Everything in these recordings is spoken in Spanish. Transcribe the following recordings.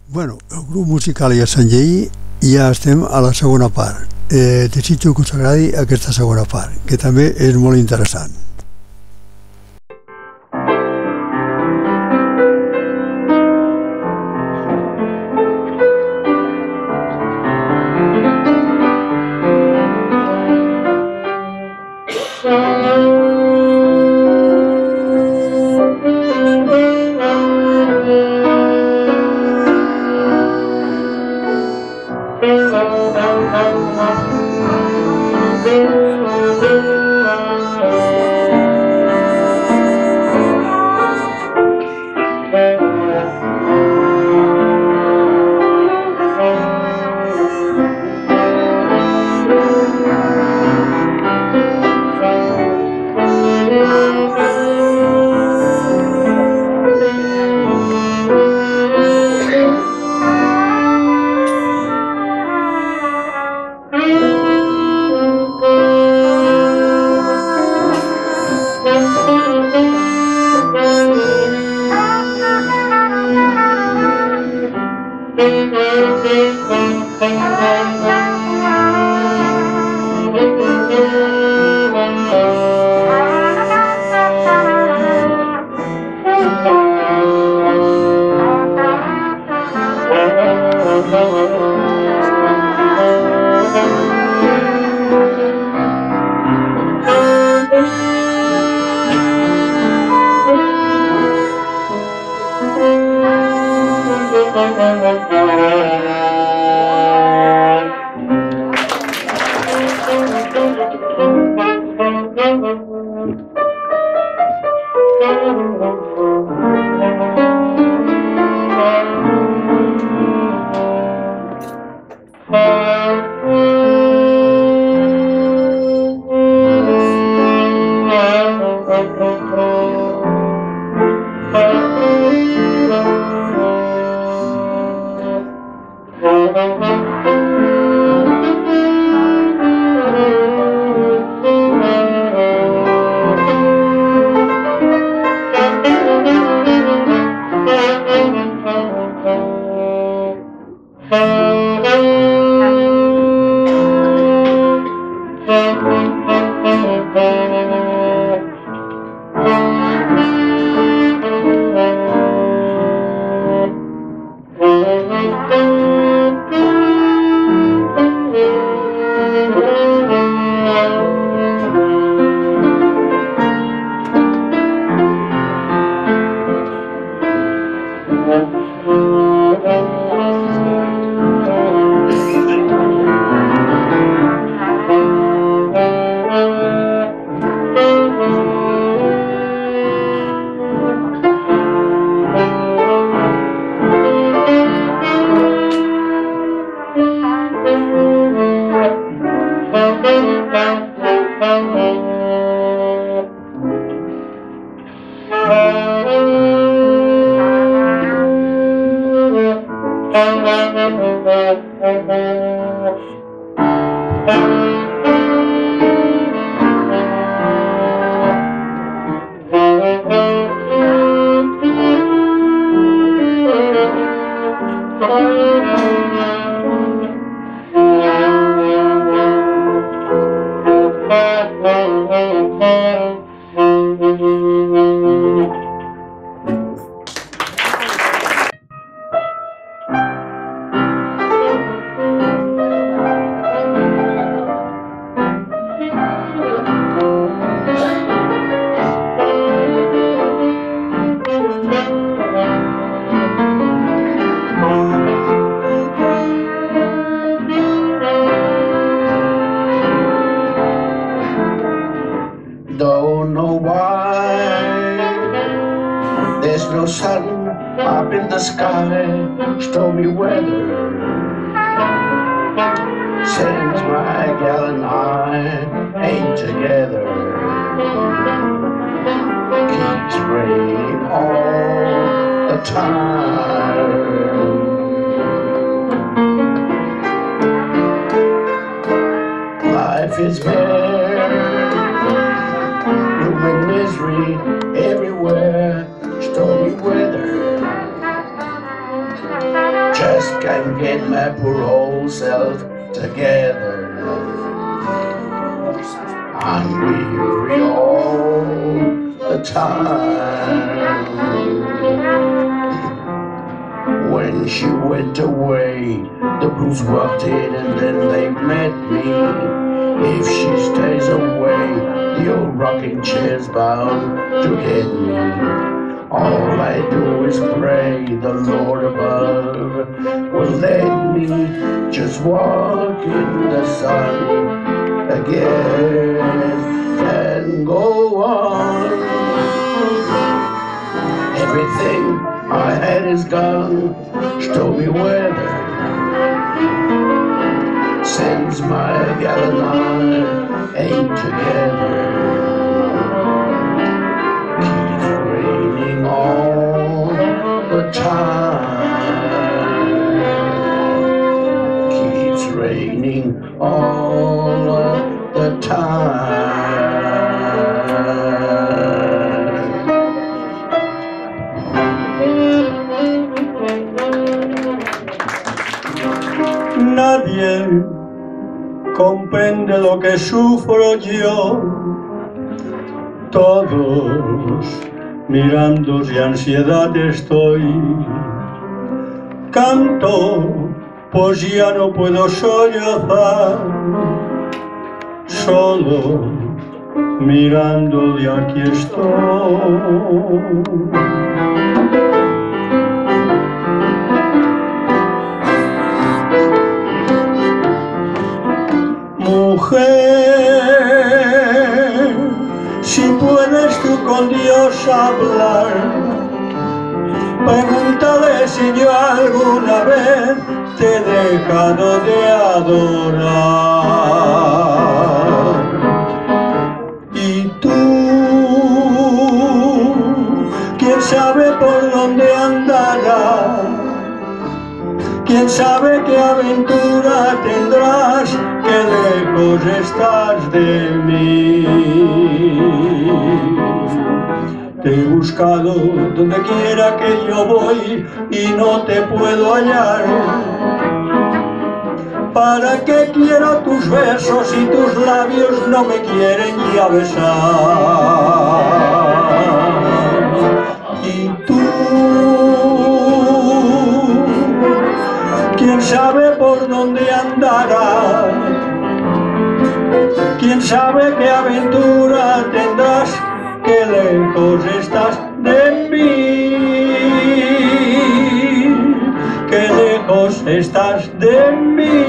Bueno, el grup musical ja s'ha enlleït i ja estem a la segona part. Desitjo que us agradi aquesta segona part, que també és molt interessant. Don't know why there's no sun up in the sky. Stormy weather since my gal and I ain't together. Keeps raining all the time. Life is bare, human misery everywhere, stormy weather. just can't get my poor old self together. I'm weary all the time. When she went away, the blues walked in and then they met me. If she stays away, the old rocking chair's bound to get me. All I do is pray the Lord above will let me just walk in the sun again and go on. Everything I had is gone. Stormy weather sends my gal and I ain't together. Keeps raining all the time. Keeps raining all the time. Nadie comprende lo que sufro yo, todos mirando de ansiedad estoy. Canto, pues ya no puedo sollozar, solo mirándole aquí estoy. Mujer, si puedes tú con Dios hablar, pregúntale si yo alguna vez te he dejado de adorar. Y tú, quién sabe por dónde andarás, quién sabe qué aventura tendrás, que lejos estás de mí. Te he buscado donde quiera que yo voy y no te puedo hallar. ¿Para qué quiero tus besos si tus labios no me quieren ya besar? Y tú, quién sabe por dónde andarás, quién sabe qué aventura tendrás, que lejos estás de mí, que lejos estás de mí.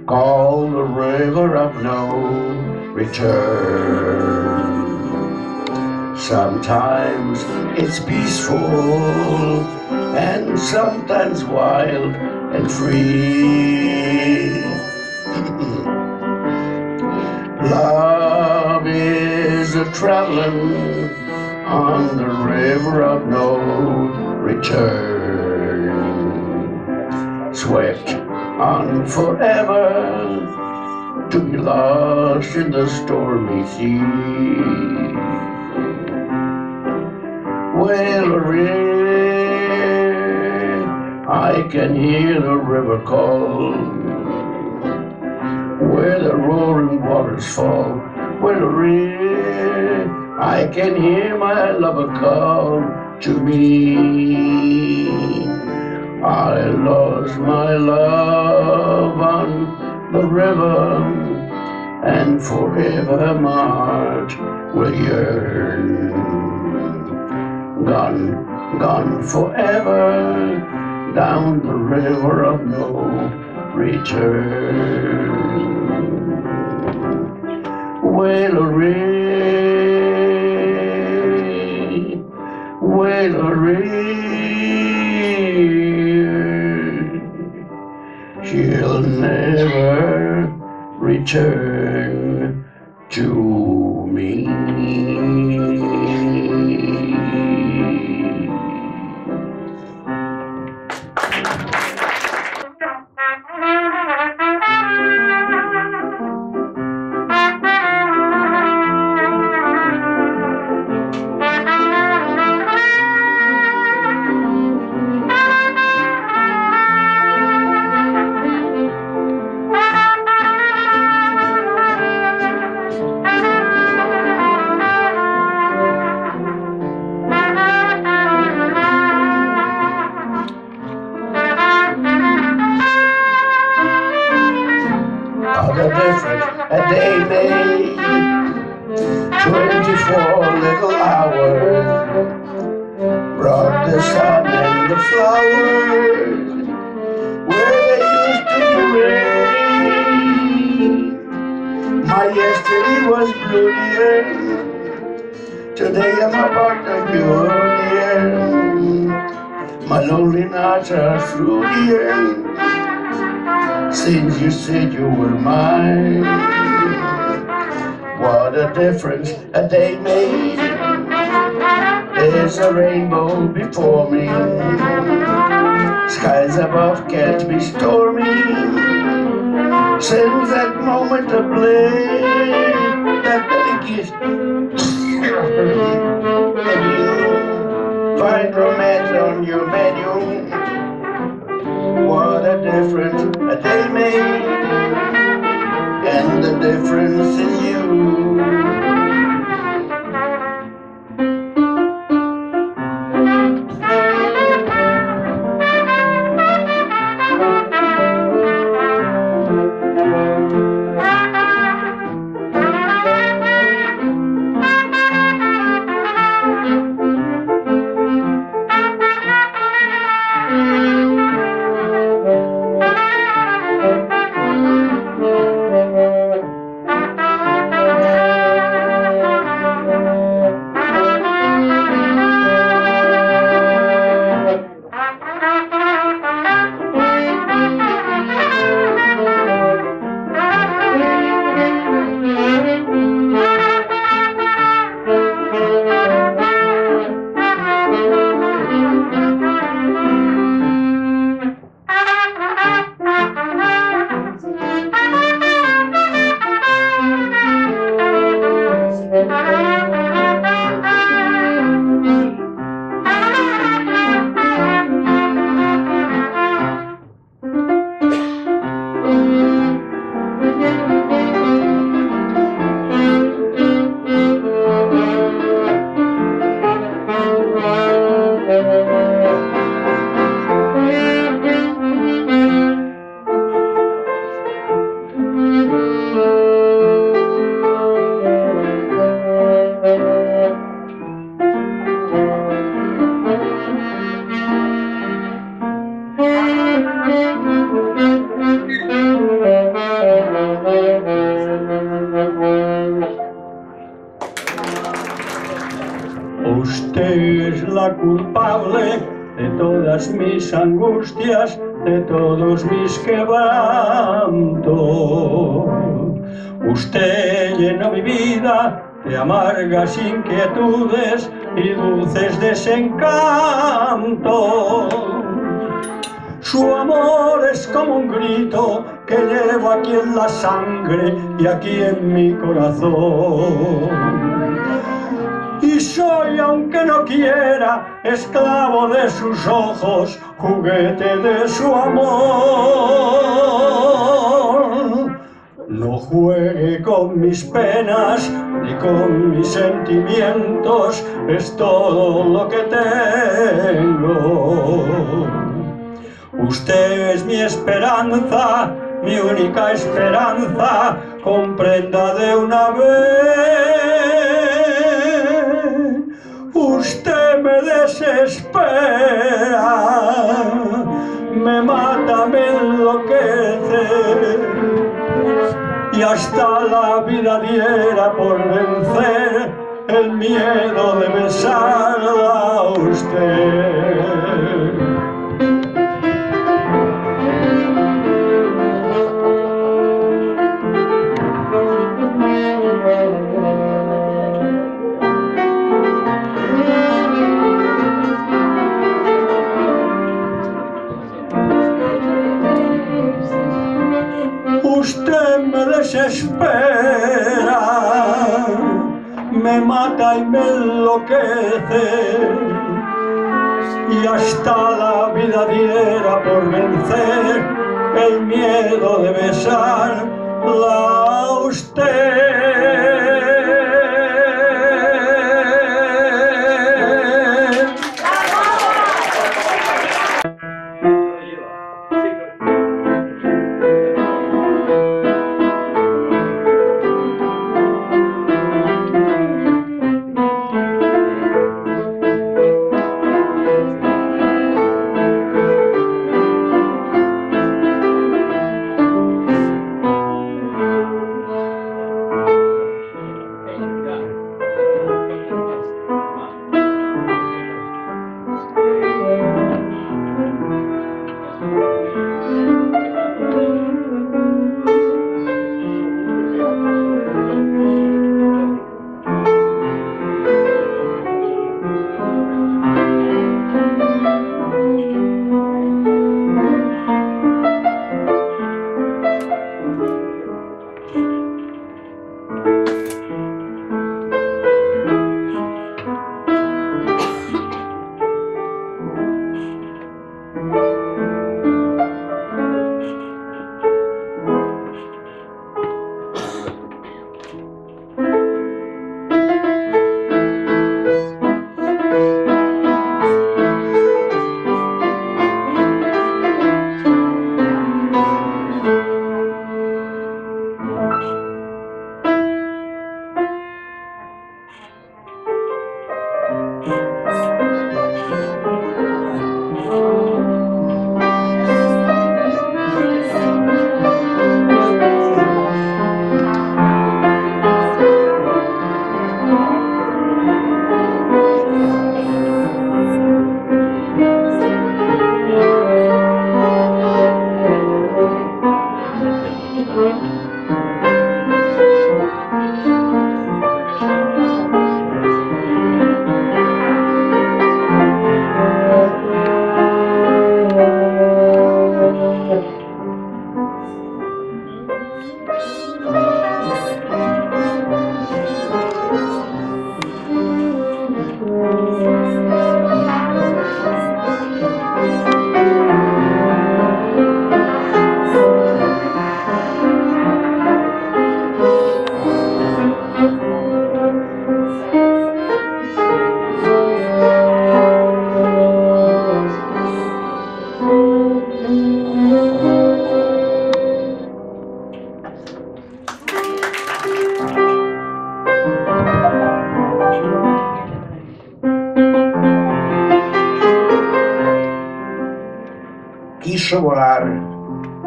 Call the river of no return. Sometimes it's peaceful and sometimes wild and free. Love is a traveling on the river of no return, swept on forever to be lost in the stormy sea. Well, I can hear the river call, where the roaring waters fall. Well, I can hear my lover call to me. I lost my love on the river, and forever my heart will yearn. Gone, gone forever, down the river of no return. Well, she'll never return to me. They made 24 little hours, brought the sun and the flowers where they used to rain. My yesterday was blue, dear. Today I'm about to go, dear. My lonely nights are through, dear, since you said you were mine. What a difference a day made. There's a rainbow before me. Skies above can't be stormy. Since that moment of bliss, that little kiss. And you find romance on your menu. What a difference a day made, and the difference in you. Usted es la culpable de todas mis angustias, de todos mis quebrantos. Usted llenó mi vida de amargas inquietudes y dulces desencantos. Su amor es como un grito que llevo aquí en la sangre y aquí en mi corazón. Y soy, aunque no quiera, esclavo de sus ojos, juguete de su amor. No juegue con mis penas ni con mis sentimientos, es todo lo que tengo. Usted es mi esperanza, mi única esperanza, comprenda de una vez. Usted me desespera, me mata, me enloquece, y hasta la vida diera por vencer el miedo de besarla a usted. Usted me desespera, me mata y me enloquece, y hasta la vida diera por vencer el miedo de besarla a usted.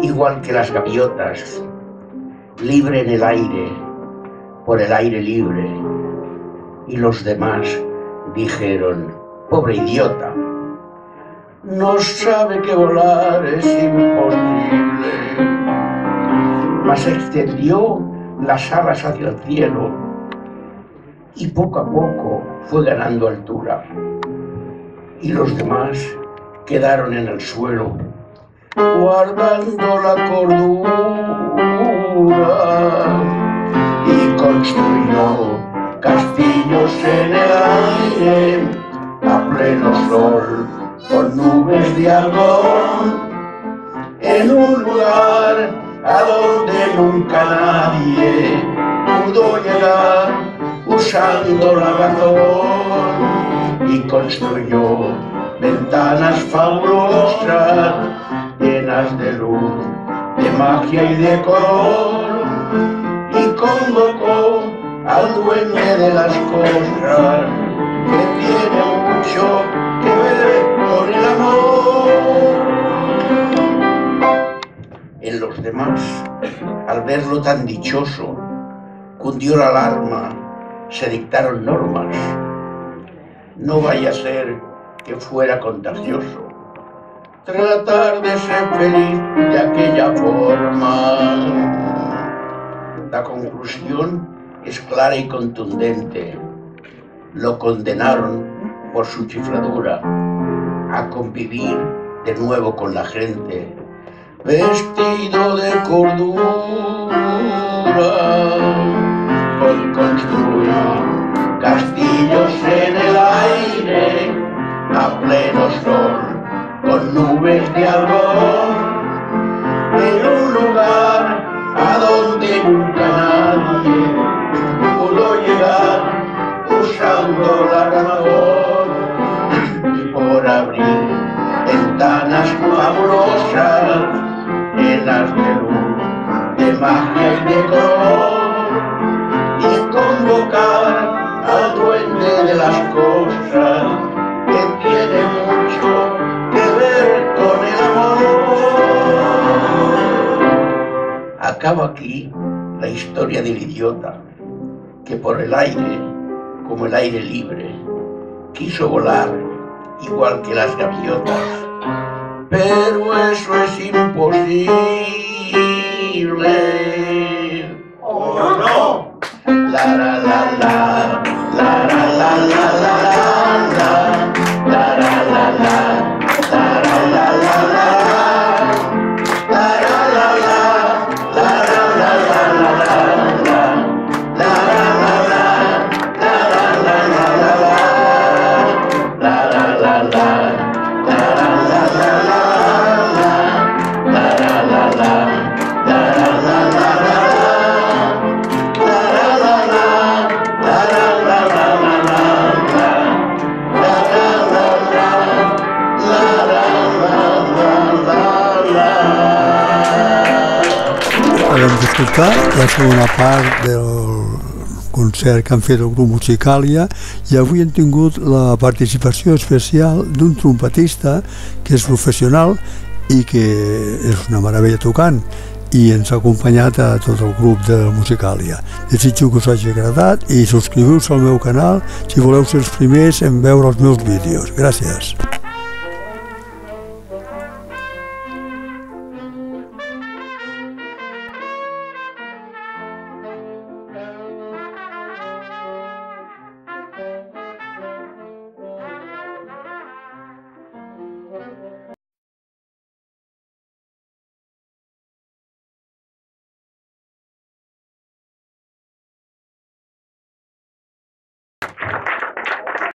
igual que las gaviotas, libre en el aire, por el aire libre. Y los demás dijeron: pobre idiota, no sabe que volar es imposible. Mas extendió las alas hacia el cielo y poco a poco fue ganando altura. Y los demás quedaron en el suelo, guardando la cordura, y construyó castillos en el aire a pleno sol, con nubes de algodón, en un lugar a donde nunca nadie pudo llegar usando la razón. Y construyó ventanas fabulosas, llenas de luz, de magia y de color, y convocó al dueño de las cosas, que tiene mucho que ver con el amor. En los demás, al verlo tan dichoso, cundió la alarma, se dictaron normas. No vaya a ser que fuera contagioso tratar de ser feliz de aquella forma. La conclusión es clara y contundente. Lo condenaron por su chifladura a convivir de nuevo con la gente, vestido de cordura, con construir castillos en el aire a pleno sol, con nubes de algodón, en un lugar a donde nunca nadie pudo llegar usando la razón. Y por abrir ventanas fabulosas, llenas de luz, de magia y de color, y convocar al duende de las cosas, que tiene mucho que ver con el amor. Acaba aquí la historia del idiota, que por el aire, como el aire libre, quiso volar igual que las gaviotas, pero eso es imposible. ¡Oh, no! La la la la, la la la la la la, la la la la, la la la la la, la la la la, la la la la la, la la la la, la la la la la, la la la la, la la la la la, la la la la, la la la la la. Acabem d'escoltar la segona part del concert que han fet el grup Musicàlia, i avui hem tingut la participació especial d'un trompetista que és professional i que és una meravella tocant, i ens ha acompanyat a tot el grup de Musicàlia. Desitjo que us hagi agradat i subscriviu-vos al meu canal si voleu ser els primers en veure els meus vídeos. Gràcies.